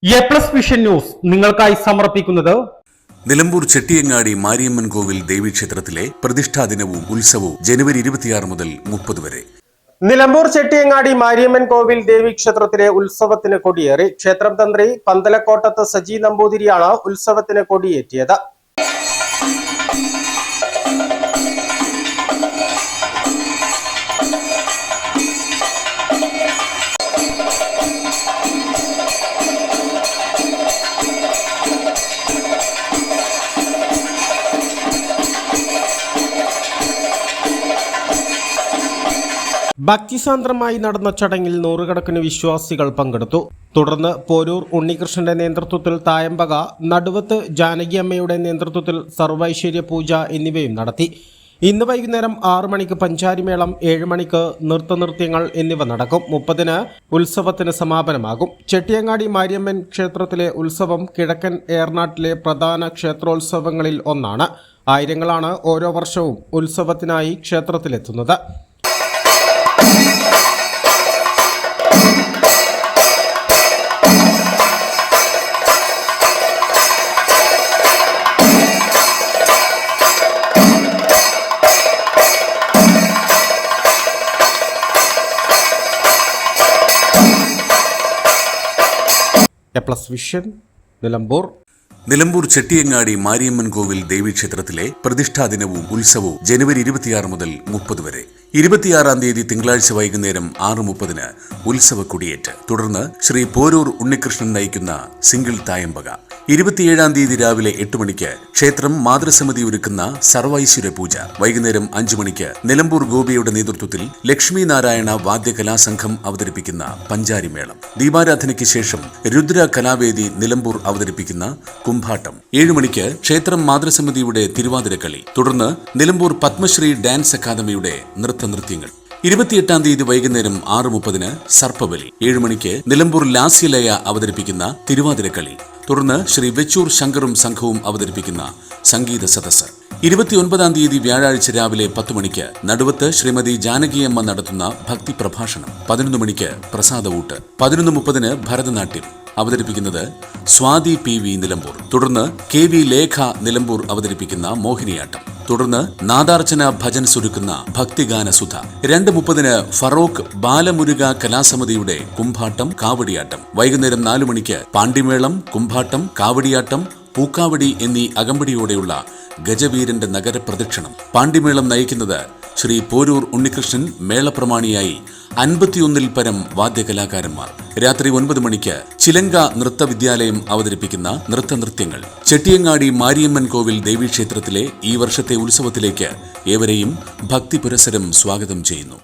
A+ vision news നിങ്ങൾക്കായി സമർപ്പിക്കുന്നത് നിലമ്പൂർ ചെട്ടിയങ്ങാടി മാരിയമ്മൻ കോവിൽ ദേവീക്ഷേത്രത്തിലെ പ്രതിഷ്ഠാ ദിനവും ഉത്സവവും ജനുവരി 26 മുതൽ 30 വരെ. നിലമ്പൂർ ചെട്ടിയങ്ങാടി മാരിയമ്മൻ കോവിൽ ദേവീക്ഷേത്രത്തിലെ ഉത്സവത്തിന് കൊടിയേറി. ക്ഷേത്രം തന്ത്രി പന്തലക്കോട്ടത്ത് സജി നമ്പൂതിരിയാണ് ഉത്സവത്തിന് കൊടിയേറ്റിയത്. ഭക്തിസാന്ദ്രമായി നടന്ന ചടങ്ങിൽ നൂറുകണക്കിന് വിശ്വാസികൾ പങ്കെടുത്തു. തുടർന്ന് പോരൂർ ഉണ്ണികൃഷ്ണന്റെ നേതൃത്വത്തിൽ തായമ്പക, നടുവത്ത് ജാനകിയമ്മയുടെ നേതൃത്വത്തിൽ സർവൈശ്വര്യ പൂജ എന്നിവയും നടത്തി. ഇന്ന് വൈകുന്നേരം 6 മണിക്ക് പഞ്ചാരിമേളം, 7 മണിക്ക് നൃത്തനൃത്യങ്ങൾ എന്നിവ നടക്കും. 30-ന് ഉത്സവത്തിന് സമാപനമാകും. ചെട്ടിയങ്ങാടി മാരിയമ്മൻ ക്ഷേത്രത്തിലെ ഉത്സവം കിഴക്കൻ ഏർനാട്ടിലെ പ്രധാന ക്ഷേത്രോത്സവങ്ങളിൽ ഒന്നാണ്. ആയിരങ്ങളാണ് ഓരോ വർഷവും ഉത്സവത്തിനായി ക്ഷേത്രത്തിലെത്തുന്നത്. എ+ വിഷൻ നിലമ്പൂർ. നിലമ്പൂർ ചെട്ടിയങ്ങാടി മാരിയമ്മൻ കോവിൽ ദേവീക്ഷേത്രത്തിലെ പ്രതിഷ്ഠാ ദിനവും ഉത്സവവും ജനുവരി 26 മുതൽ 30 വരെ. 26-ാം തീയതി തിങ്കളാഴ്ച വൈകുന്നേരം 6:30-ന് ഉത്സവ കൊടിയേറ്റ്. തുടർന്ന് ശ്രീ പോരൂർ ഉണ്ണികൃഷ്ണൻ നയിക്കുന്ന സിംഗിൾ തായമ്പക. 27-ാം തീയതി രാവിലെ 8 മണിക്ക് ക്ഷേത്രം മാതൃസമിതി ഒരുക്കുന്ന സർവൈശ്വര്യ പൂജ. വൈകുന്നേരം 5 മണിക്ക് നിലമ്പൂർ ഗോപിയുടെ നേതൃത്വത്തിൽ ലക്ഷ്മി നാരായണ വാദ്യകലാസംഘം അവതരിപ്പിക്കുന്ന പഞ്ചാരിമേളം. ദീപാരാധനയ്ക്ക് ശേഷം രുദ്ര കലാവേദി നിലമ്പൂർ അവതരിപ്പിക്കുന്ന കുംഭാട്ടം. 7 മണിക്ക് ക്ഷേത്രം മാതൃസമിതിയുടെ തിരുവാതിരക്കളി. തുടർന്ന് നിലമ്പൂർ പത്മശ്രീ ഡാൻസ് അക്കാദമിയുടെ നൃത്തനൃത്യങ്ങൾ. 28-ാം തീയതി വൈകുന്നേരം 6:30-ന് സർപ്പബലി. 7 മണിക്ക് നിലമ്പൂർ ലാസ്യലയ അവതരിപ്പിക്കുന്ന തിരുവാതിരക്കളി. തുടർന്ന് ശ്രീ വെച്ചൂർ ശങ്കറും സംഘവും അവതരിപ്പിക്കുന്ന സംഗീത സദസ്സ്. 29-ാം തീയതി വ്യാഴാഴ്ച രാവിലെ 10 മണിക്ക് നടുവത്ത് ശ്രീമതി ജാനകിയമ്മ നടത്തുന്ന ഭക്തി പ്രഭാഷണം. 11 മണിക്ക് പ്രസാദവൂട്ട്. 11:30-ന് ഭരതനാട്യം അവതരിപ്പിക്കുന്നത് സ്വാതി PV നിലമ്പൂർ. തുടർന്ന് KV ലേഖ നിലമ്പൂർ അവതരിപ്പിക്കുന്ന മോഹിനിയാട്ടം. തുടർന്ന് നാദാർച്ചന ഭജൻ സുരുക്കുന്ന ഭക്തിഗാന സുധ. 2:30-ന് ഫറോക്ക് ബാലമുരുക കലാസമിതിയുടെ കുംഭാട്ടം, കാവടിയാട്ടം. വൈകുന്നേരം 4 മണിക്ക് പാണ്ടിമേളം, കുംഭാട്ടം, കാവടിയാട്ടം, പൂക്കാവടി എന്നീ അകമ്പടിയോടെയുള്ള ഗജവീരന്റെ നഗരപ്രദക്ഷിണം. പാണ്ടിമേളം നയിക്കുന്നത് ശ്രീ പോരൂർ ഉണ്ണികൃഷ്ണൻ. മേളപ്രമാണിയായി 51-ൽ പരം വാദ്യകലാകാരന്മാർ. രാത്രി 9 മണിക്ക് ചിലങ്ക നൃത്തവിദ്യാലയം അവതരിപ്പിക്കുന്ന നൃത്തനൃത്യങ്ങൾ. ചെട്ടിയങ്ങാടി മാരിയമ്മൻ കോവിൽ ദേവീക്ഷേത്രത്തിലെ ഈ വർഷത്തെ ഉത്സവത്തിലേക്ക് ഏവരെയും ഭക്തിപുരസരം സ്വാഗതം ചെയ്യുന്നു.